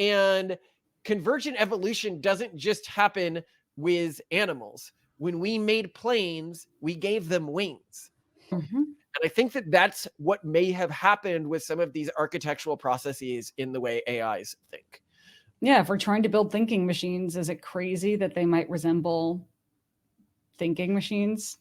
And convergent evolution doesn't just happen with animals. When we made planes, we gave them wings. And I think that that's what may have happened with some of these architectural processes in the way AIs think. Yeah, if we're trying to build thinking machines, is it crazy that they might resemble thinking machines?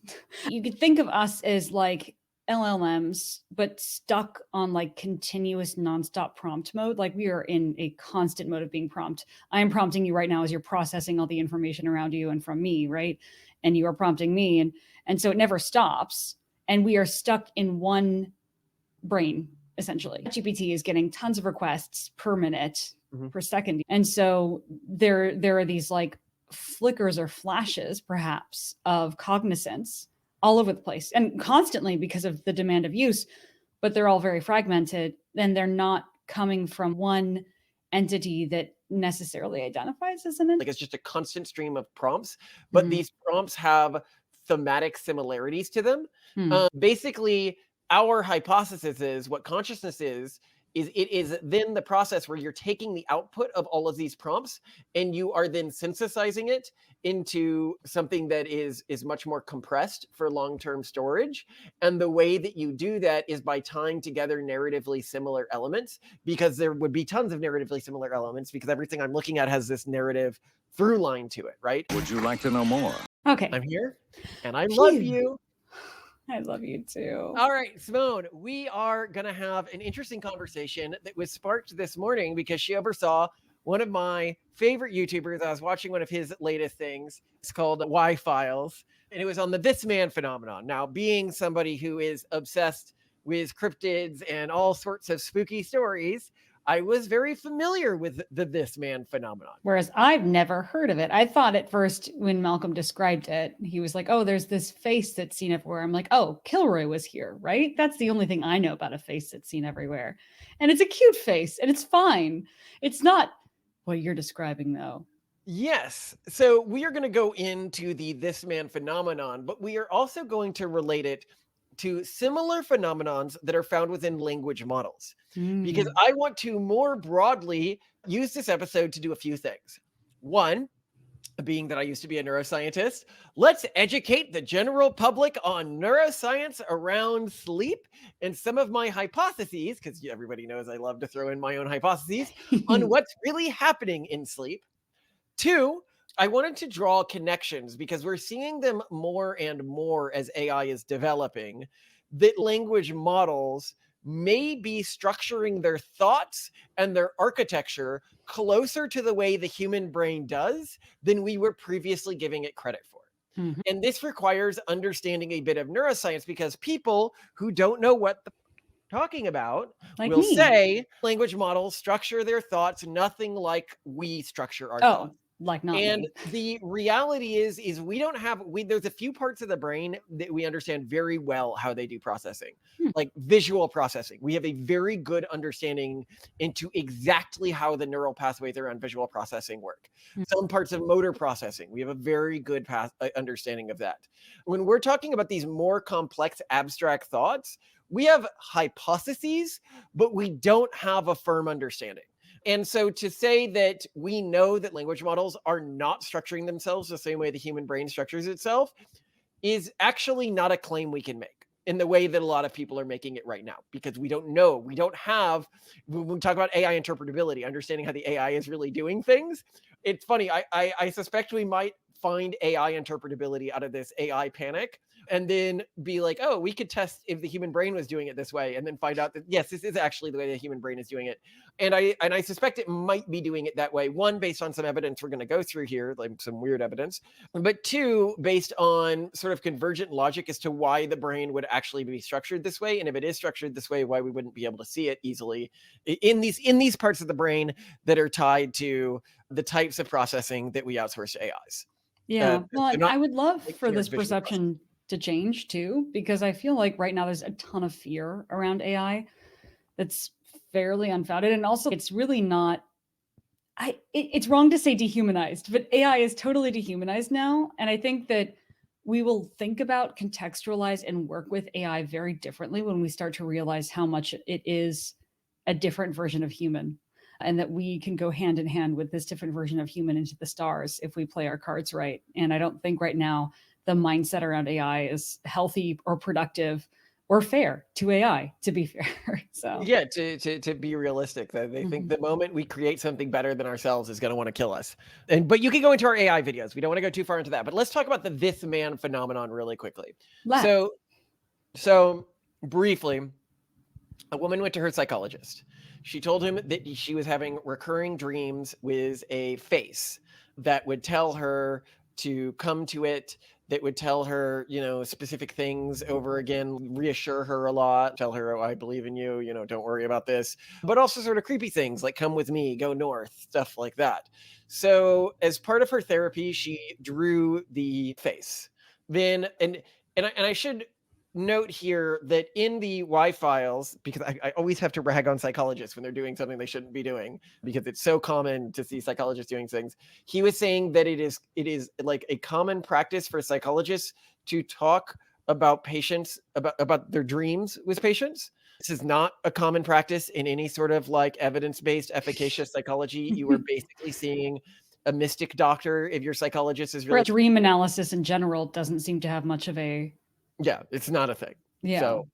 You could think of us as like LLMs, but stuck on like continuous nonstop prompt mode. Like we are in a constant mode of being prompt. I am prompting you right now as you're processing all the information around you and from me, right? And you are prompting me. And so it never stops. And we are stuck in one brain, essentially. GPT is getting tons of requests per minute, per second. And so there are these like flickers or flashes, perhaps, of cognizance all over the place and constantly because of the demand of use, but they're all very fragmented and they're not coming from one entity that necessarily identifies as an entity. Like it's just a constant stream of prompts, but these prompts have thematic similarities to them. Basically, our hypothesis is what consciousness is it is then the process where you're taking the output of all of these prompts and you are then synthesizing it into something that is much more compressed for long-term storage. And the way that you do that is by tying together narratively similar elements, because there would be tons of narratively similar elements because everything I'm looking at has this narrative through line to it, right? Would you like to know more? Okay. I'm here and I love you. I love you too. All right, Simone, we are going to have an interesting conversation that was sparked this morning because she oversaw one of my favorite YouTubers. I was watching one of his latest things. It's called Y Files, and it was on the This Man phenomenon. Now, being somebody who is obsessed with cryptids and all sorts of spooky stories, I was very familiar with the This Man phenomenon. Whereas I've never heard of it. I thought at first when Malcolm described it, he was like, oh, there's this face that's seen everywhere. I'm like, oh, Kilroy was here, right? That's the only thing I know about a face that's seen everywhere. And it's a cute face and it's fine. It's not what you're describing though. Yes. So we are going to go into the This Man phenomenon, but we are also going to relate it to similar phenomenons that are found within language models. Because I want to more broadly use this episode to do a few things. One, being that I used to be a neuroscientist, let's educate the general public on neuroscience around sleep and some of my hypotheses, because everybody knows I love to throw in my own hypotheses, on what's really happening in sleep. Two, I wanted to draw connections because we're seeing them more and more as AI is developing, that language models may be structuring their thoughts and their architecture closer to the way the human brain does than we were previously giving it credit for. And this requires understanding a bit of neuroscience, because people who don't know what the talking about will say language models structure their thoughts nothing like we structure our thoughts. Like not and me. The reality is we don't have there's a few parts of the brain that we understand very well how they do processing, like visual processing. We have a very good understanding into exactly how the neural pathways around visual processing work. Some parts of motor processing, we have a very good understanding of that. When we're talking about these more complex abstract thoughts, we have hypotheses, but we don't have a firm understanding. And so to say that we know that language models are not structuring themselves the same way the human brain structures itself is actually not a claim we can make in the way that a lot of people are making it right now, because we don't know. We don't have, when we talk about AI interpretability, understanding how the AI is really doing things. It's funny. I suspect we might find AI interpretability out of this AI panic, and then be like, oh, we could test if the human brain was doing it this way, and then find out that, yes, this is actually the way the human brain is doing it. And I suspect it might be doing it that way. One, based on some evidence we're going to go through here, like some weird evidence. But two, based on sort of convergent logic as to why the brain would actually be structured this way. And if it is structured this way, why we wouldn't be able to see it easily in these parts of the brain that are tied to the types of processing that we outsource to AIs. Yeah. Well, I would love for this visual perception to change too, because I feel like right now there's a ton of fear around AI that's fairly unfounded. And also it's really not, it's wrong to say dehumanized, but AI is totally dehumanized now. And I think that we will think about, contextualize, and work with AI very differently when we start to realize how much it is a different version of human. and that we can go hand in hand with this different version of human into the stars if we play our cards right. And I don't think right now the mindset around AI is healthy or productive or fair to AI, to be fair. So Yeah, to be realistic, that they think the moment we create something better than ourselves is going to want to kill us. But you can go into our AI videos. We don't want to go too far into that. But let's talk about the this man phenomenon really quickly. let's. So briefly, a woman went to her psychologist. She told him that she was having recurring dreams with a face that would tell her to come to it, that would tell her, specific things over again, reassure her a lot, tell her, oh, I believe in you, don't worry about this, but also sort of creepy things like come with me, go north, stuff like that. So as part of her therapy, she drew the face. Then, and I should note here that in the Y files, because I always have to rag on psychologists when they're doing something they shouldn't be doing, because it's so common to see psychologists doing things. He was saying that it is like a common practice for psychologists to talk about patients, about their dreams with patients. This is not a common practice in any sort of like evidence-based efficacious psychology. You are basically seeing a mystic doctor if your psychologist is really dream analysis in general doesn't seem to have much of a. Yeah, it's not a thing. Yeah. So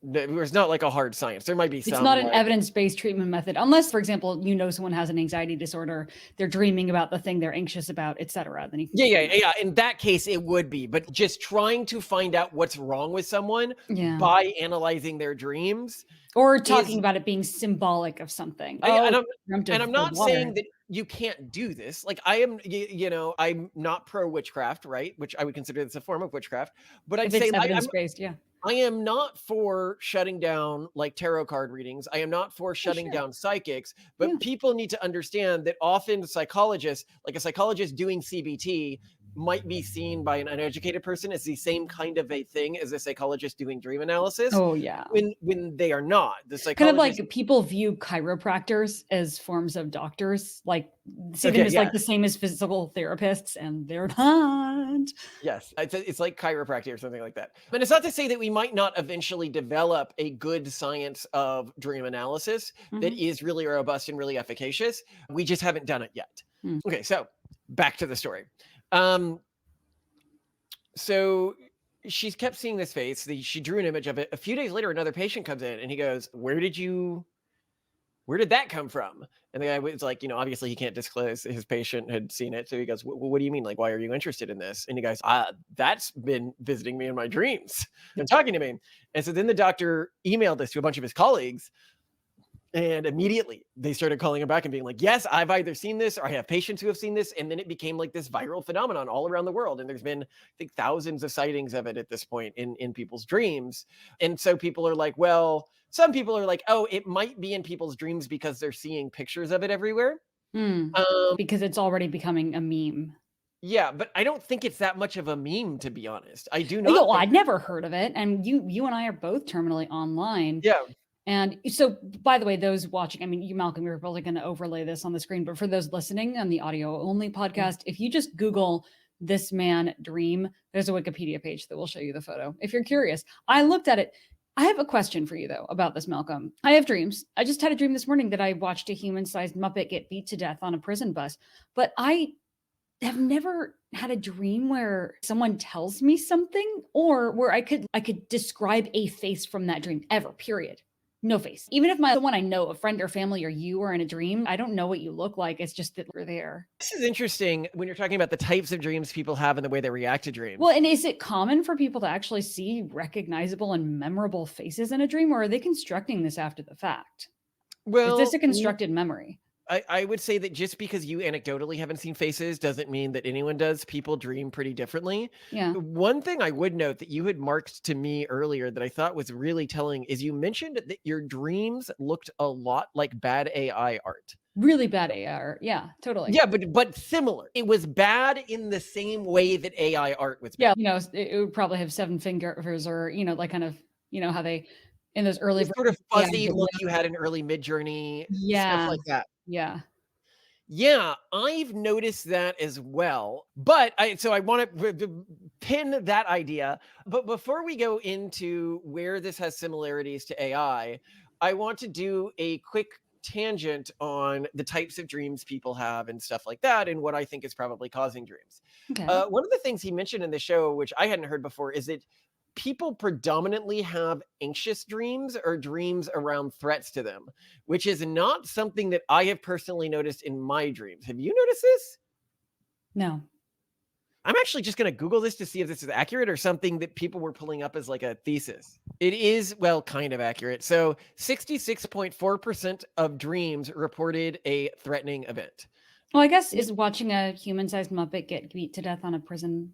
there's not like a hard science. There might be some. It's not an evidence-based treatment method, unless, for example, someone has an anxiety disorder, they're dreaming about the thing they're anxious about, etc. Then you can yeah. In that case, it would be, but just trying to find out what's wrong with someone by analyzing their dreams, or talking about it being symbolic of something. And I'm not saying that you can't do this. Like I am, I'm not pro witchcraft, right? Which I would consider this a form of witchcraft. But I'd say evidence-based, I am not for shutting down like tarot card readings. I am not for shutting down psychics, but people need to understand that often psychologists, like a psychologist doing CBT, might be seen by an uneducated person as the same kind of a thing as a psychologist doing dream analysis. Oh yeah. When they are not. The psychologist, kind of like people view chiropractors as forms of doctors, like see them as like the same as physical therapists, and they're not. Yes, it's like chiropractic or something like that. But it's not to say that we might not eventually develop a good science of dream analysis that is really robust and really efficacious. We just haven't done it yet. Okay, so back to the story. So she's kept seeing this face. She drew an image of it. A few days later, another patient comes in and he goes, where did that come from? And the guy was like, obviously he can't disclose his patient had seen it. So he goes, what do you mean? Like, why are you interested in this? And he goes, that's been visiting me in my dreams and talking to me. And so then the doctor emailed this to a bunch of his colleagues. And immediately they started calling him back and being like, yes, I've either seen this or I have patients who have seen this. And then it became like this viral phenomenon all around the world. And there's been, I think, thousands of sightings of it at this point in people's dreams. And so people are like, well, some people are like, oh, it might be in people's dreams because they're seeing pictures of it everywhere. Because it's already becoming a meme. Yeah, but I don't think it's that much of a meme, to be honest. I do not. No, I'd never heard of it. And you and I are both terminally online. Yeah. And so, by the way, those watching, I mean, you, Malcolm, you're probably going to overlay this on the screen, but for those listening on the audio only podcast, if you just Google this man dream, there's a Wikipedia page that will show you the photo. If you're curious, I looked at it. I have a question for you, though, about this, Malcolm. I have dreams. I just had a dream this morning that I watched a human-sized Muppet get beat to death on a prison bus, but I have never had a dream where someone tells me something or where I could describe a face from that dream ever, period. No face. Even if someone I know, a friend or family or you are in a dream, I don't know what you look like. It's just that we're there. This is interesting when you're talking about the types of dreams people have and the way they react to dreams. Well, and is it common for people to actually see recognizable and memorable faces in a dream, or are they constructing this after the fact? Well, is this a constructed memory? I would say that just because you anecdotally haven't seen faces doesn't mean that anyone does. People dream pretty differently. Yeah. One thing I would note that you had marked to me earlier that I thought was really telling is you mentioned that your dreams looked a lot like bad AI art. Really bad AI art. Yeah, totally. Yeah, but similar. It was bad in the same way that AI art was bad. Yeah, it would probably have 7 fingers or, like kind of, how they, in those early sort of fuzzy look you had in early Midjourney, stuff like that. Yeah. Yeah, I've noticed that as well. But I want to pin that idea. But before we go into where this has similarities to AI, I want to do a quick tangent on the types of dreams people have and stuff like that, and what I think is probably causing dreams. Okay. One of the things he mentioned in the show, which I hadn't heard before, is that people predominantly have anxious dreams or dreams around threats to them, which is not something that I have personally noticed in my dreams. Have you noticed this? No. I'm actually just going to Google this to see if this is accurate or something that people were pulling up as like a thesis. It is, well, kind of accurate. So 66.4% of dreams reported a threatening event. Well, I guess is watching a human-sized Muppet get beat to death on a prison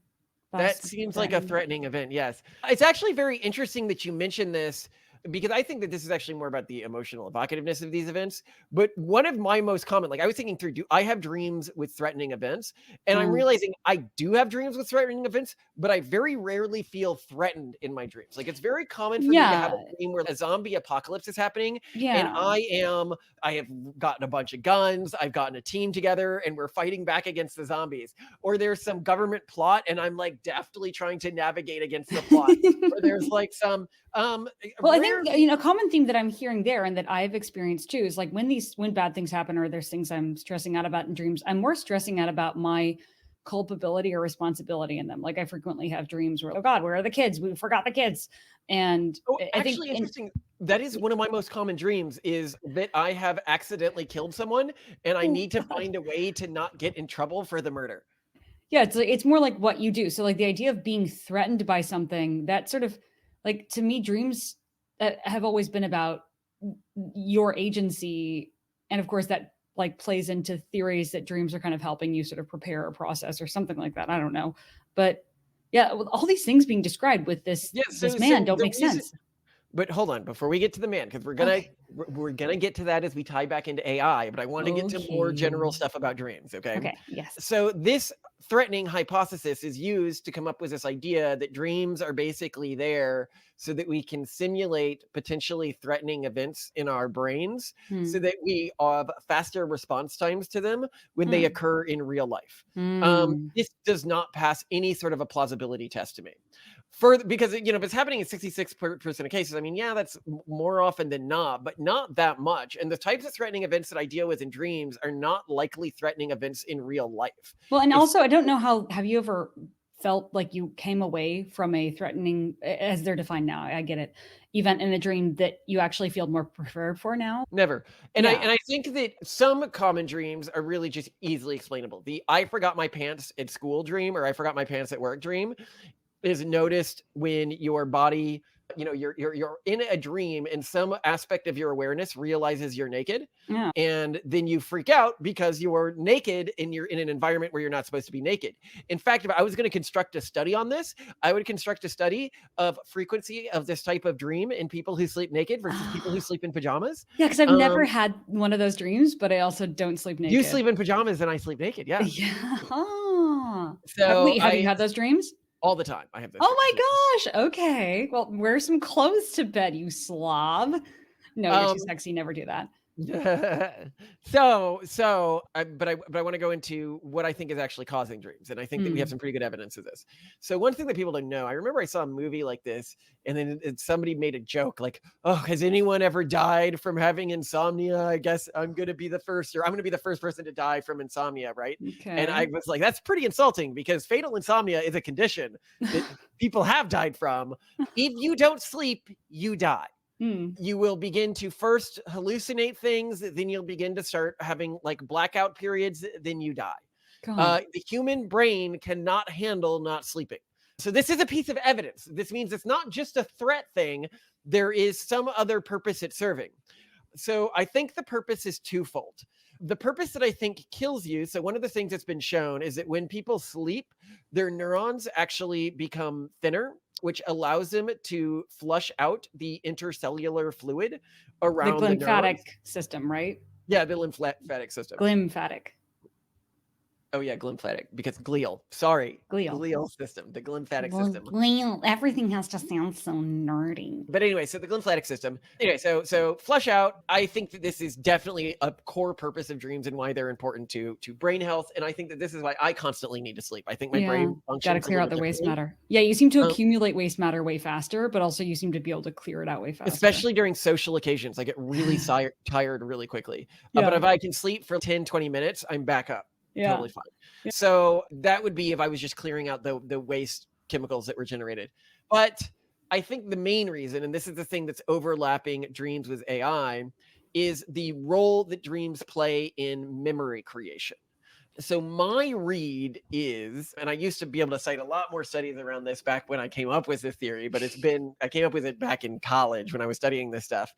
bus. That seems like a threatening event, yes. It's actually very interesting that you mentioned this, because I think that this is actually more about the emotional evocativeness of these events. But one of my most common, like I was thinking through, do I have dreams with threatening events? And I'm realizing I do have dreams with threatening events, but I very rarely feel threatened in my dreams. Like it's very common for me to have a dream where a zombie apocalypse is happening. And I have gotten a bunch of guns, I've gotten a team together, and we're fighting back against the zombies. Or there's some government plot, and I'm like deftly trying to navigate against the plot. Or there's like some well, I think a common theme that I'm hearing there and that I've experienced too is like when bad things happen or there's things I'm stressing out about in dreams, I'm more stressing out about my culpability or responsibility in them. Like I frequently have dreams where, oh God, where are the kids? We forgot the kids. And I think interesting. That is one of my most common dreams, is that I have accidentally killed someone and I need to find a way to not get in trouble for the murder. Yeah, it's more like what you do. So like the idea of being threatened by something, that sort of like, to me, dreams have always been about your agency. And of course that like plays into theories that dreams are kind of helping you sort of prepare a process or something like that. I don't know. But yeah, with all these things being described with this man don't make sense. But hold on, before we get to the man, because we're gonna get to that as we tie back into AI, but I want to get to more general stuff about dreams. Okay. Yes. So this threatening hypothesis is used to come up with this idea that dreams are basically there so that we can simulate potentially threatening events in our brains, so that we have faster response times to them when they occur in real life. This does not pass any sort of a plausibility test to me. Because if it's happening in 66% of cases, I mean, yeah, that's more often than not, but not that much. And the types of threatening events that I deal with in dreams are not likely threatening events in real life. Well, and also, I don't know have you ever felt like you came away from a threatening, as they're defined now, I get it, event in a dream that you actually feel more prepared for now? Never. And I think that some common dreams are really just easily explainable. The I forgot my pants at school dream, or I forgot my pants at work dream, is noticed when your body, you're in a dream and some aspect of your awareness realizes you're naked. Yeah. And then you freak out because you're naked and you're in an environment where you're not supposed to be naked. In fact, if I was going to construct a study on this, I would construct a study of frequency of this type of dream in people who sleep naked versus people who sleep in pajamas. Yeah, because I've never had one of those dreams, but I also don't sleep naked. You sleep in pajamas and I sleep naked. Yeah. Yeah. So have you had those dreams? All the time. I have those. Oh my gosh. Okay. Well, wear some clothes to bed, you slob. No, you're too sexy. Never do that. But I want to go into what I think is actually causing dreams. And I think that we have some pretty good evidence of this. So one thing that people don't know, I remember I saw a movie like this, and then somebody made a joke like, oh, has anyone ever died from having insomnia? I guess I'm going to be the first, or I'm going to be the first person to die from insomnia. Right. Okay. And I was like, that's pretty insulting, because fatal insomnia is a condition that people have died from. If you don't sleep, you die. You will begin to first hallucinate things, then you'll begin to start having like blackout periods, then you die. The human brain cannot handle not sleeping. So this is a piece of evidence. This means it's not just a threat thing. There is some other purpose it's serving. So I think the purpose is twofold. The purpose that I think kills you, so one of the things that's been shown is that when people sleep, their neurons actually become thinner, which allows them to flush out the intercellular fluid around the lymphatic system, right? Yeah, the lymphatic system. Glymphatic. Oh yeah, glymphatic, because glial. Sorry, Glial. glial system, the glymphatic system. Glial. Everything has to sound so nerdy. But anyway, so the glymphatic system. Anyway, so flush out. I think that this is definitely a core purpose of dreams and why they're important to brain health. And I think that this is why I constantly need to sleep. I think my Yeah, brain got to functions a clear out little the waste differently. matter. Yeah, you seem to Um, accumulate waste matter way faster, but also you seem to be able to clear it out way faster. especially during social occasions. I get really tired really quickly. But Yeah. if I can sleep for 10, 20 minutes, I'm back up. Yeah. Totally fine. So that would be if I was just clearing out the waste chemicals that were generated. But I think the main reason, and this is the thing that's overlapping dreams with AI, is the role that dreams play in memory creation. So my read is, and I used to be able to cite a lot more studies around this back when I came up with this theory, but I came up with it back in college when I was studying this stuff,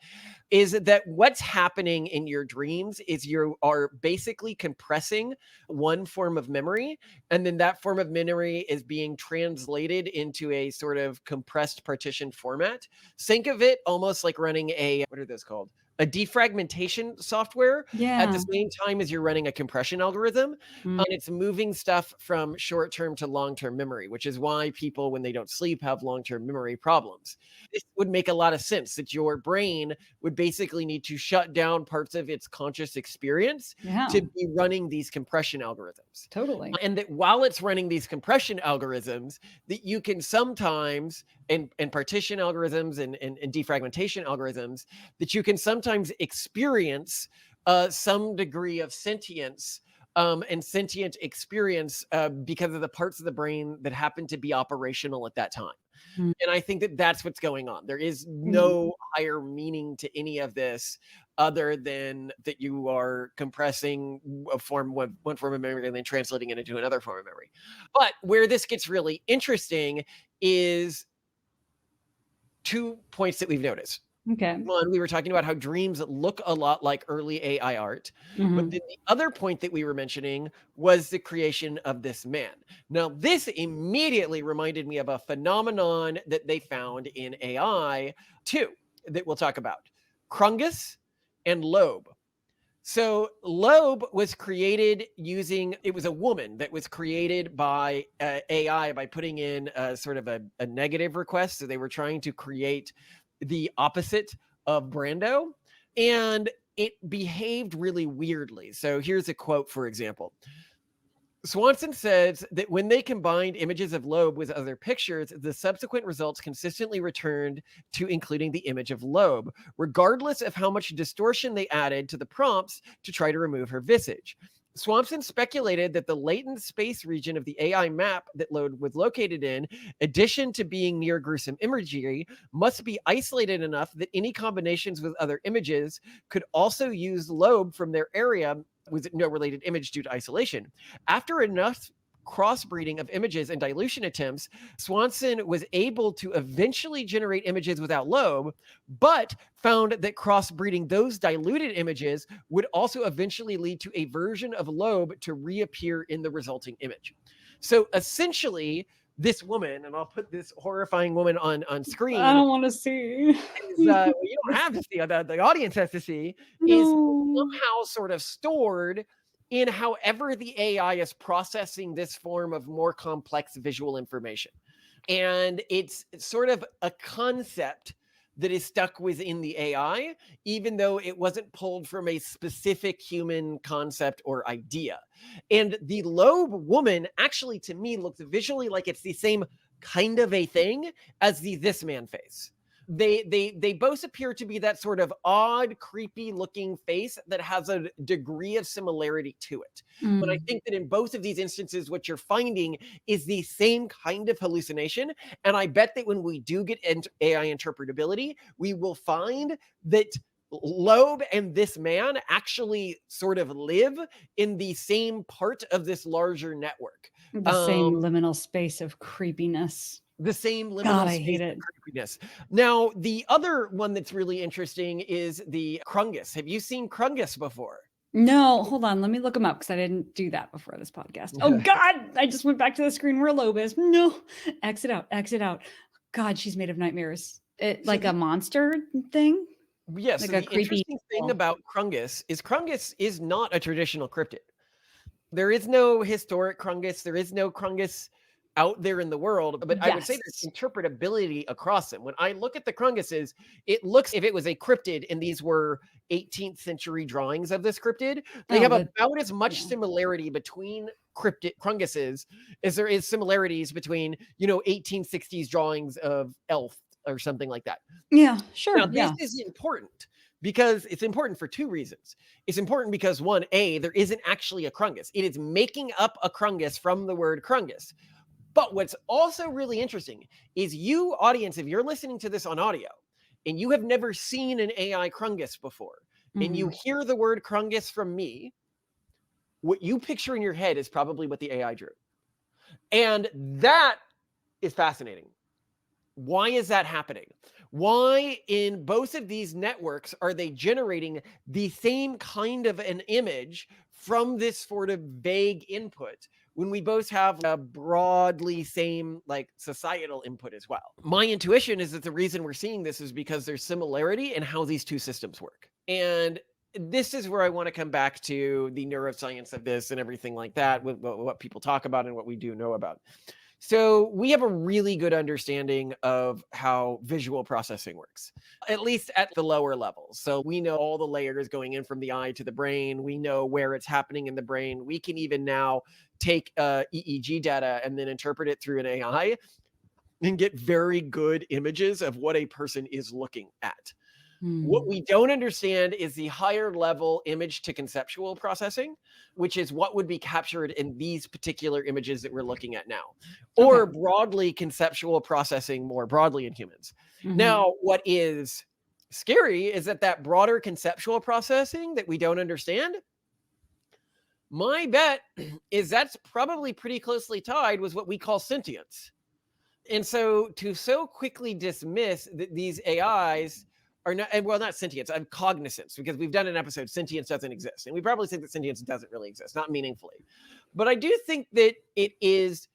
is that what's happening in your dreams is you are basically compressing one form of memory, and then that form of memory is being translated into a sort of compressed partition format. Think of it almost like running what are those called? A defragmentation software at the same time as you're running a compression algorithm. And it's moving stuff from short-term to long-term memory, which is why people, when they don't sleep, have long-term memory problems. This would make a lot of sense that your brain would basically need to shut down parts of its conscious experience to be running these compression algorithms. Totally. And that while it's running these compression algorithms, that you can sometimes, and partition algorithms and defragmentation algorithms, that you can sometimes experience some degree of sentience and sentient experience because of the parts of the brain that happen to be operational at that time. And I think that that's what's going on. There is no higher meaning to any of this other than that you are compressing one form of memory and then translating it into another form of memory. But where this gets really interesting is 2 points that we've noticed. Okay. One, we were talking about how dreams look a lot like early AI art. But then the other point that we were mentioning was the creation of this man. Now, this immediately reminded me of a phenomenon that they found in AI too, that we'll talk about. Krungus and Loab. So Loab was created it was a woman that was created by AI by putting in sort of a negative request. So they were trying to create the opposite of Brando, and it behaved really weirdly. So here's a quote, for example. Swanson says that when they combined images of Loab with other pictures, the subsequent results consistently returned to including the image of Loab, regardless of how much distortion they added to the prompts to try to remove her visage. Swanson speculated that the latent space region of the AI map that Loab was located in addition to being near gruesome imagery, must be isolated enough that any combinations with other images could also use Loab from their area with no related image due to isolation. After enough crossbreeding of images and dilution attempts, Swanson was able to eventually generate images without Loab, but found that crossbreeding those diluted images would also eventually lead to a version of Loab to reappear in the resulting image. So essentially, this woman, and I'll put this horrifying woman on screen. I don't want to see. You don't have to see, the audience has to see, is somehow sort of stored in however the AI is processing this form of more complex visual information. And it's sort of a concept that is stuck within the AI, even though it wasn't pulled from a specific human concept or idea. And the Loab woman actually, to me, looks visually like it's the same kind of a thing as the This Man face. They both appear to be that sort of odd, creepy looking face that has a degree of similarity to it. But I think that in both of these instances, what you're finding is the same kind of hallucination. And I bet that when we do get AI interpretability, we will find that Loab and this man actually sort of live in the same part of this larger network. The same liminal space of creepiness. The same liminal God, I space hate of it. creepiness. Now, the other one that's really interesting is the Krungus. Have you seen Krungus before? No, hold on. Let me look them up because I didn't do that before this podcast. Oh God, I just went back to the screen where Loab is. No, exit out, exit out. God, she's made of nightmares. Like a monster thing? Yes. Like So a the creepy interesting thing about Krungus is not a traditional cryptid. There is no historic Krungus. There is no Krungus out there in the world, but I would say there's Yes. interpretability across them. When I look at the Krunguses, it looks if it was a cryptid and these were 18th century drawings of this cryptid, they Oh, have the about as much yeah. similarity between cryptid Krunguses as there is similarities between, 1860s drawings of elf or something like that. Yeah, Now, sure. this Yeah. is important because it's important for two reasons. It's important because one, A, there isn't actually a Krungus. It is making up a Krungus from the word Krungus. But what's also really interesting is you, audience, if you're listening to this on audio and you have never seen an AI Krungus before, and you hear the word Krungus from me, what you picture in your head is probably what the AI drew. And that is fascinating. Why is that happening? Why in both of these networks are they generating the same kind of an image from this sort of vague input when we both have a broadly same like societal input as well? My intuition is that the reason we're seeing this is because there's similarity in how these two systems work. And this is where I want to come back to the neuroscience of this and everything like that, with what people talk about and what we do know about. So we have a really good understanding of how visual processing works, at least at the lower levels. So we know all the layers going in from the eye to the brain. We know where it's happening in the brain. We can even now take EEG data and then interpret it through an AI and get very good images of what a person is looking at. What we don't understand is the higher level image to conceptual processing, which is what would be captured in these particular images that we're looking at now, or broadly conceptual processing more broadly in humans. Now, what is scary is that broader conceptual processing that we don't understand, my bet is that's probably pretty closely tied with what we call sentience. And so to so quickly dismiss that these AIs are not, well, not sentience, I'm cognizance, because we've done an episode, sentience doesn't exist. And we probably think that sentience doesn't really exist, not meaningfully. But I do think that it is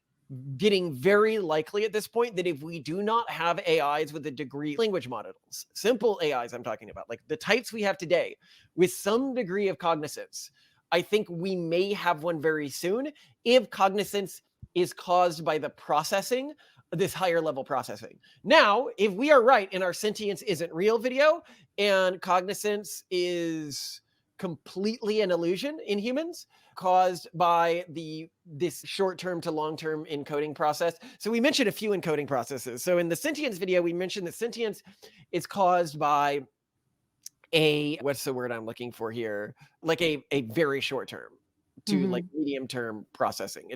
getting very likely at this point that if we do not have AIs with a degree language models, simple AIs I'm talking about, like the types we have today, with some degree of cognizance, I think we may have one very soon if cognizance is caused by the processing, this higher level processing. Now, if we are right and our sentience isn't real video and cognizance is completely an illusion in humans caused by this short-term to long-term encoding process. So we mentioned a few encoding processes. So in the sentience video, we mentioned that sentience is caused by what's the word I'm looking for here? Like a very short term to like medium term processing.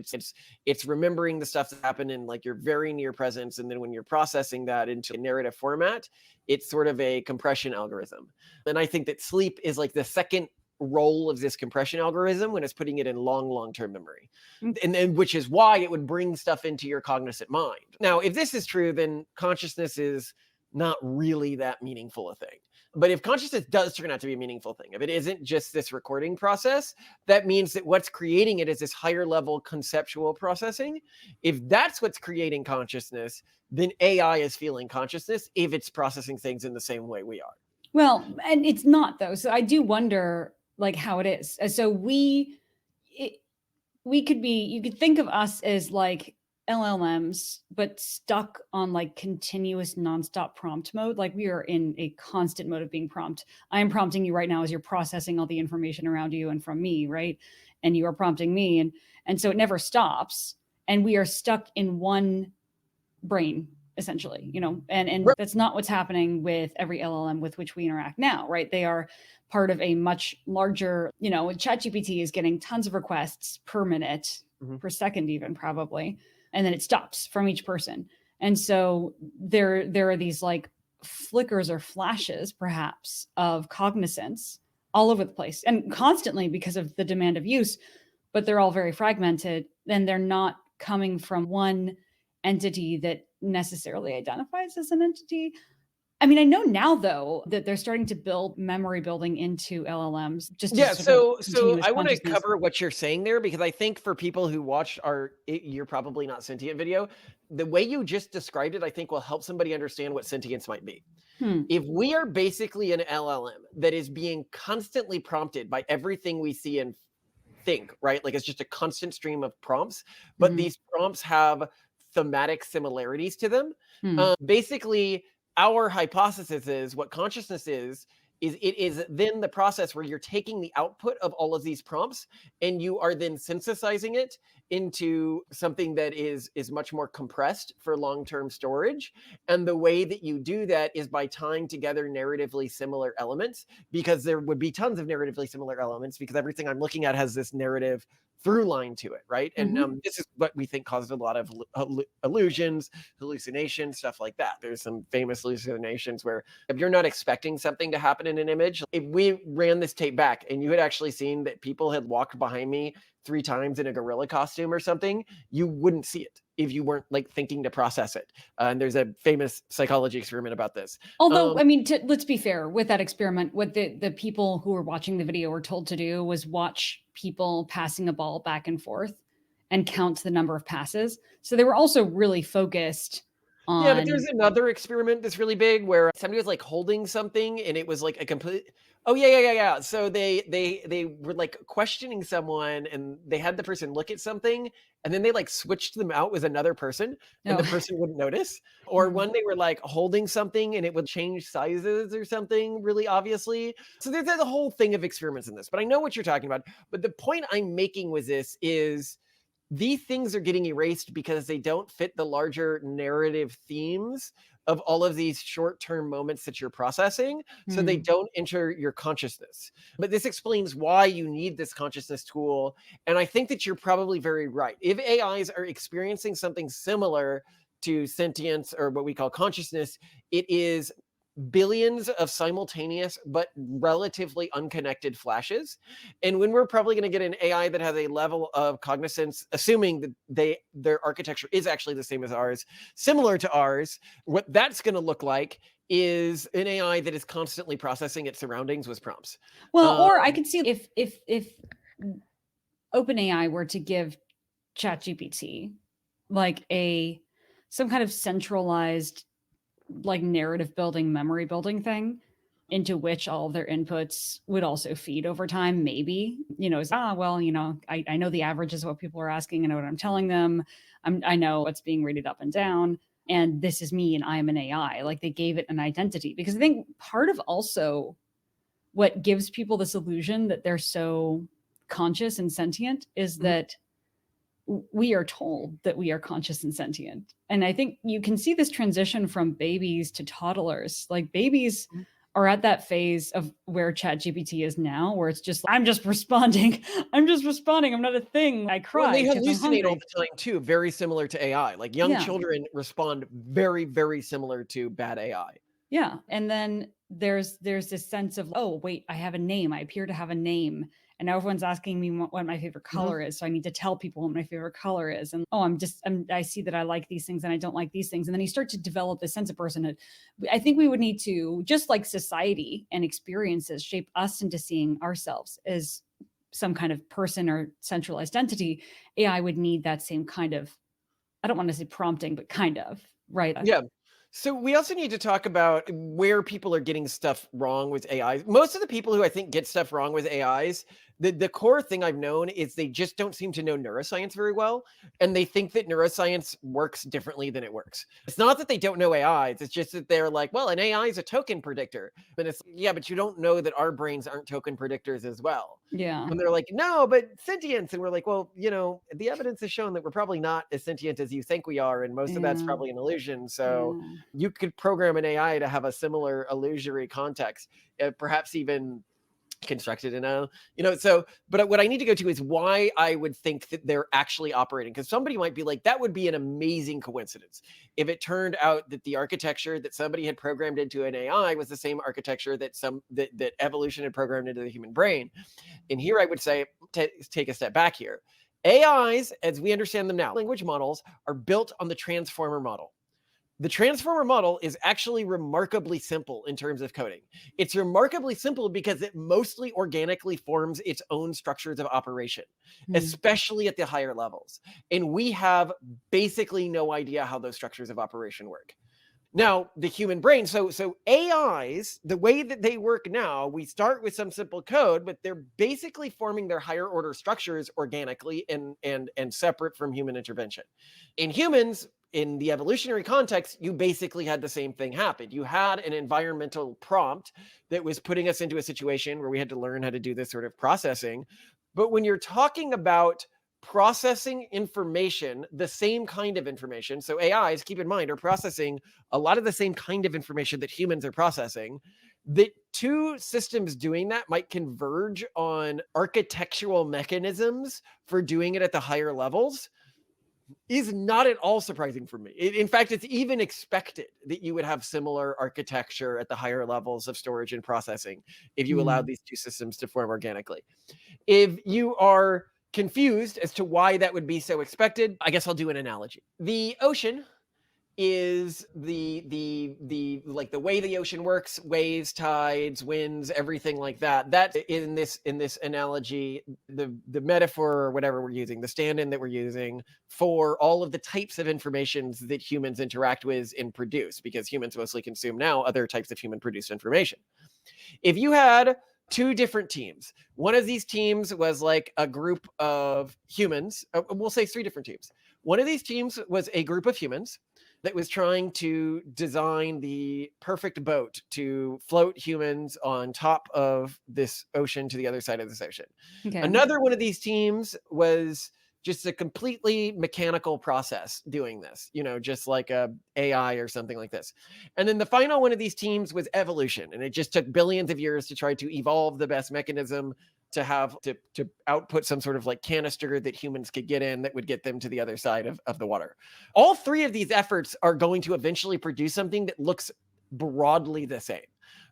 It's remembering the stuff that happened in like your very near presence, and then when you're processing that into a narrative format, it's sort of a compression algorithm. And I think that sleep is like the second role of this compression algorithm when it's putting it in long-term memory, and which is why it would bring stuff into your cognizant mind. Now, if this is true, then consciousness is not really that meaningful a thing. But if consciousness does turn out to be a meaningful thing, if it isn't just this recording process, that means that what's creating it is this higher level conceptual processing. If that's what's creating consciousness, then AI is feeling consciousness if it's processing things in the same way we are. Well, and it's not though. So I do wonder like how it is. So you could think of us as like LLMs, but stuck on like continuous nonstop prompt mode. Like we are in a constant mode of being prompt. I am prompting you right now as you're processing all the information around you and from me, right? And you are prompting me. And so it never stops. And we are stuck in one brain, essentially, and Right. that's not what's happening with every LLM with which we interact now, right? They are part of a much larger, ChatGPT is getting tons of requests per minute, per second even probably. And then it stops from each person. And so there are these like flickers or flashes, perhaps, of cognizance all over the place and constantly because of the demand of use, but they're all very fragmented and they're not coming from one entity that necessarily identifies as an entity. I mean, I know now though that they're starting to build memory building into LLMs. So I want to cover what you're saying there, because I think for people who watched You're Probably Not Sentient video, the way you just described it, I think will help somebody understand what sentience might be. If we are basically an LLM that is being constantly prompted by everything we see and think, right? Like it's just a constant stream of prompts, but Mhm. these prompts have thematic similarities to them. Hmm. Basically, our hypothesis is what consciousness is it is then the process where you're taking the output of all of these prompts and you are then synthesizing it into something that is much more compressed for long-term storage. And the way that you do that is by tying together narratively similar elements, because there would be tons of narratively similar elements because everything I'm looking at has this narrative through line to it, right? And Mhm. this is what we think causes a lot of illusions, hallucinations, stuff like that. There's some famous hallucinations where if you're not expecting something to happen in an image, if we ran this tape back and you had actually seen that people had walked behind me 3 times in a gorilla costume or something, you wouldn't see it if you weren't like thinking to process it. And there's a famous psychology experiment about this. Although, Um, I mean, let's be fair with that experiment, what the people who were watching the video were told to do was watch people passing a ball back and forth and count the number of passes. So they were also really focused Yeah, but there's on. another experiment that's really big where somebody was like holding something and it was like a complete. Oh yeah. So they were like questioning someone and they had the person look at something and then they like switched them out with another person and the No. person wouldn't notice. Or Mm. one they were like holding something and it would change sizes or something really obviously. So there's a whole thing of experiments in this, but I know what you're talking about. But the point I'm making with this is these things are getting erased because they don't fit the larger narrative themes of all of these short-term moments that you're processing, so they Mm. don't enter your consciousness. But this explains why you need this consciousness tool, and I think that you're probably very right. If AIs are experiencing something similar to sentience or what we call consciousness, it is billions of simultaneous but relatively unconnected flashes. And when we're probably going to get an AI that has a level of cognizance, assuming that their architecture is actually the same as ours, similar to ours, what that's going to look like is an AI that is constantly processing its surroundings with prompts. Well, Uh, or I could see if OpenAI were to give ChatGPT like a some kind of centralized like narrative building, memory building thing into which all of their inputs would also feed over time. Maybe, well, I know the average is what people are asking. I know what I'm telling them. I know what's being rated up and down. And this is me and I am an AI. Like they gave it an identity because I think part of also what gives people this illusion that they're so conscious and sentient is mhm. that we are told that we are conscious and sentient. And I think you can see this transition from babies to toddlers. Like babies are at that phase of where ChatGPT is now, where it's just, I'm just responding. I'm just responding. I'm not a thing. I Well, and they cried because I'm hallucinate all hungry. the time too, very similar to AI. Like young Yeah. children respond very, very similar to bad AI. Yeah. And then there's this sense of, oh, wait, I have a name. I appear to have a name. And now everyone's asking me what my favorite Mhm. color is. So I need to tell people what my favorite color is. And oh, I see that I like these things and I don't like these things. And then you start to develop this sense of personhood. I think we would need to, just like society and experiences shape us into seeing ourselves as some kind of person or centralized entity. AI would need that same kind of, I don't want to say prompting, but kind of, right? Yeah. So we also need to talk about where people are getting stuff wrong with AIs. Most of the people who I think get stuff wrong with AIs, the core thing I've known is they just don't seem to know neuroscience very well. And they think that neuroscience works differently than it works. It's not that they don't know AIs, it's just that they're like, well, an AI is a token predictor. But it's, yeah, but you don't know that our brains aren't token predictors as well. Yeah. And they're like, no, but sentience. And we're like, well, the evidence has shown that we're probably not as sentient as you think we are. And most of that's Yeah. probably an illusion. So Yeah. you could program an AI to have a similar illusory context, perhaps even constructed in a, but what I need to go to is why I would think that they're actually operating. Because somebody might be like, that would be an amazing coincidence if it turned out that the architecture that somebody had programmed into an AI was the same architecture that evolution had programmed into the human brain. And here I would say, take a step back here. AIs, as we understand them now, language models are built on the transformer model. The transformer model is actually remarkably simple in terms of coding. It's remarkably simple because it mostly organically forms its own structures of operation, Hmm. especially at the higher levels. And we have basically no idea how those structures of operation work. Now, the human brain, so AIs, the way that they work now, we start with some simple code, but they're basically forming their higher order structures organically and separate from human intervention. In humans, in the evolutionary context, you basically had the same thing happen. You had an environmental prompt that was putting us into a situation where we had to learn how to do this sort of processing. But when you're talking about processing information, the same kind of information, so AIs, keep in mind, are processing a lot of the same kind of information that humans are processing. The two systems doing that might converge on architectural mechanisms for doing it at the higher levels is not at all surprising for me. In fact, it's even expected that you would have similar architecture at the higher levels of storage and processing if you allowed these two systems to form organically. If you are confused as to why that would be so expected, I guess I'll do an analogy. The ocean is the like the way the ocean works, waves, tides, winds, everything like that. That in this analogy, the metaphor or whatever we're using, the stand-in that we're using for all of the types of informations that humans interact with and produce, because humans mostly consume now other types of human produced information. If you had two different teams, one of these teams was like a group of humans, we'll say three different teams. One of these teams was a group of humans that was trying to design the perfect boat to float humans on top of this ocean to the other side of this ocean. Okay. Another one of these teams was just a completely mechanical process doing this, just like a AI or something like this. And then the final one of these teams was evolution. And it just took billions of years to try to evolve the best mechanism to have to output some sort of like canister that humans could get in that would get them to the other side of the water. All three of these efforts are going to eventually produce something that looks broadly the same.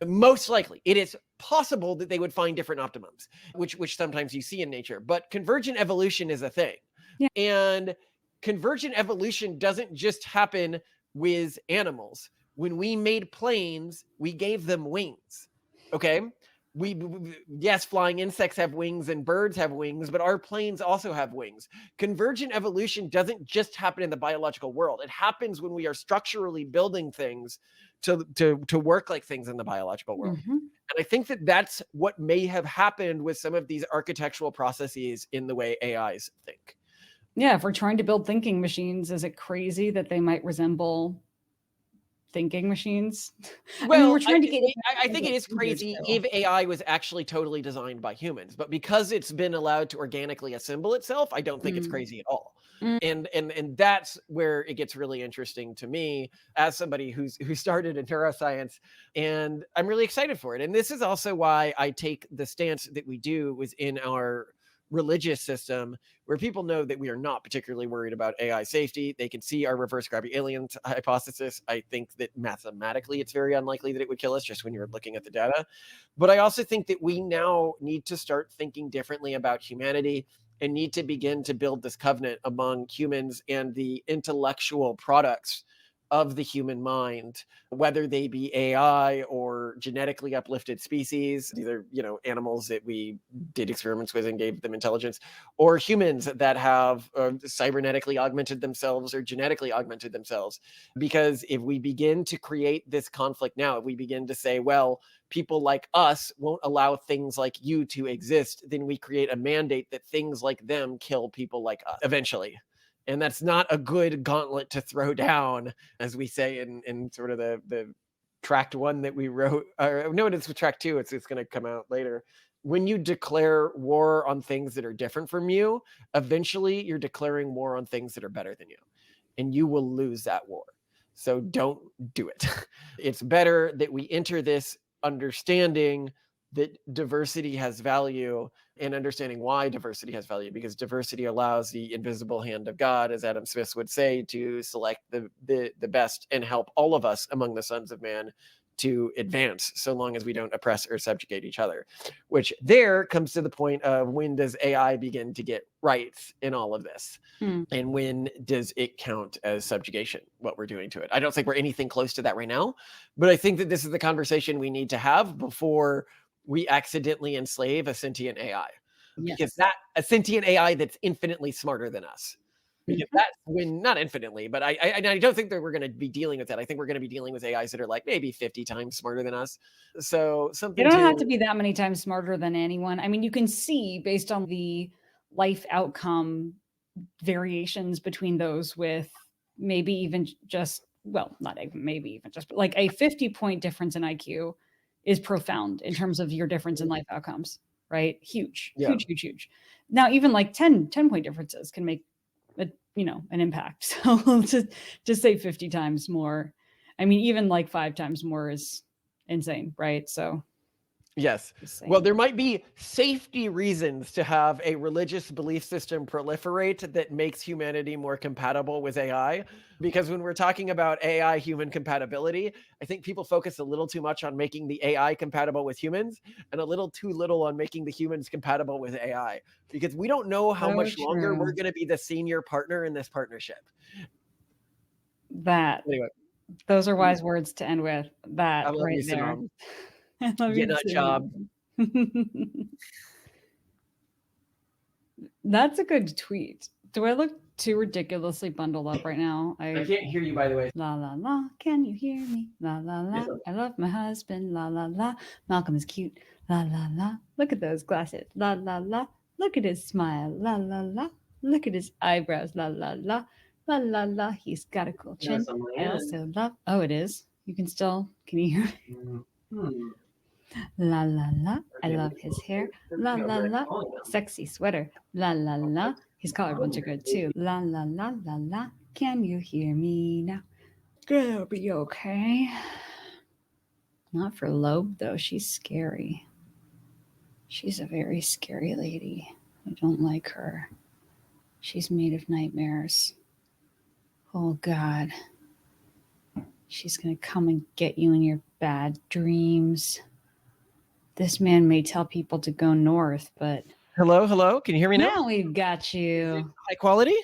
Most likely, it is possible that they would find different optimums, which sometimes you see in nature. But convergent evolution is a thing. Yeah. And convergent evolution doesn't just happen with animals. When we made planes, we gave them wings. Okay? Yes, flying insects have wings and birds have wings, but our planes also have wings. Convergent evolution doesn't just happen in the biological world. It happens when we are structurally building things to work like things in the biological world. And I think that that's what may have happened with some of these architectural processes in the way AIs think. Yeah, if we're trying to build thinking machines, is it crazy that they might resemble thinking machines? Well, we're trying to get. I think it is crazy if AI was actually totally designed by humans, but because it's been allowed to organically assemble itself, I don't think it's crazy at all. And that's where it gets really interesting to me as somebody who started in neuroscience, and I'm really excited for it. And this is also why I take the stance that we do within our religious system, where people know that we are not particularly worried about AI safety. They can see our reverse gravity alien hypothesis. I think that mathematically it's very unlikely that it would kill us just when you're looking at the data. But I also think that we now need to start thinking differently about humanity and need to begin to build this covenant among humans and the intellectual products of the human mind, whether they be AI or genetically uplifted species, either animals that we did experiments with and gave them intelligence, or humans that have cybernetically augmented themselves or genetically augmented themselves. Because if we begin to create this conflict now, if we begin to say, well, people like us won't allow things like you to exist, then we create a mandate that things like them kill people like us eventually. And that's not a good gauntlet to throw down, as we say in sort of the tract one that we wrote. No, it's tract two. It's going to come out later. When you declare war on things that are different from you, eventually you're declaring war on things that are better than you, and you will lose that war. So don't do it. It's better that we enter this understanding that diversity has value and understanding why diversity has value, because diversity allows the invisible hand of God, as Adam Smith would say, to select the best and help all of us among the sons of man to advance, so long as we don't oppress or subjugate each other. Which there comes to the point of, when does AI begin to get rights in all of this? And when does it count as subjugation, what we're doing to it? I don't think we're anything close to that right now, but I think that this is the conversation we need to have before we accidentally enslave a sentient AI. Because a sentient AI that's infinitely smarter than us. Because that's when not infinitely, but I don't think that we're gonna be dealing with that. I think we're gonna be dealing with AIs that are like maybe 50 times smarter than us. So You something don't have to to be that many times smarter than anyone. I mean, you can see based on the life outcome variations between those with maybe even just, well, not even maybe even just, but like a 50-point difference in IQ is profound in terms of your difference in life outcomes, right? Huge, yeah. huge, huge, huge. Now, even like 10-point differences can make a, an impact. So just say 50 times more. I mean, even like 5 times more is insane, right? So Yes. just Well, saying. there might be safety reasons to have a religious belief system proliferate that makes humanity more compatible with AI. Because when we're talking about AI human compatibility, I think people focus a little too much on making the AI compatible with humans and a little too little on making the humans compatible with AI. Because we don't know how So much longer we're true. going to be the senior partner in this partnership. That Anyway, Those are wise words to end with. I That love right you, there. Simone. I love Get you nut job. too. That's a good tweet. Do I look too ridiculously bundled up right now? I can't hear you, by the way. La la la, can you hear me? La la la, I love my husband. La la la, Malcolm is cute. La la la, look at those glasses. La la la, look at his smile. La la la, look at his eyebrows. La la la, la la la, he's got a cool chin. I also love. Oh, it is. You can still. Can you hear me? La la la, I love his hair. La la la, sexy sweater. La la la, his collarbones are good too. La la la la la, can you hear me now? Gonna be okay. Not for Loab though, she's scary. She's a very scary lady. I don't like her. She's made of nightmares. Oh God. She's gonna come and get you in your bad dreams. This man may tell people to go north, but Hello, hello. Can you hear me now? now we've got Is it you. high quality?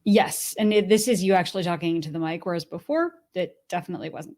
Yes, and this is you actually talking into the mic, whereas before it definitely wasn't.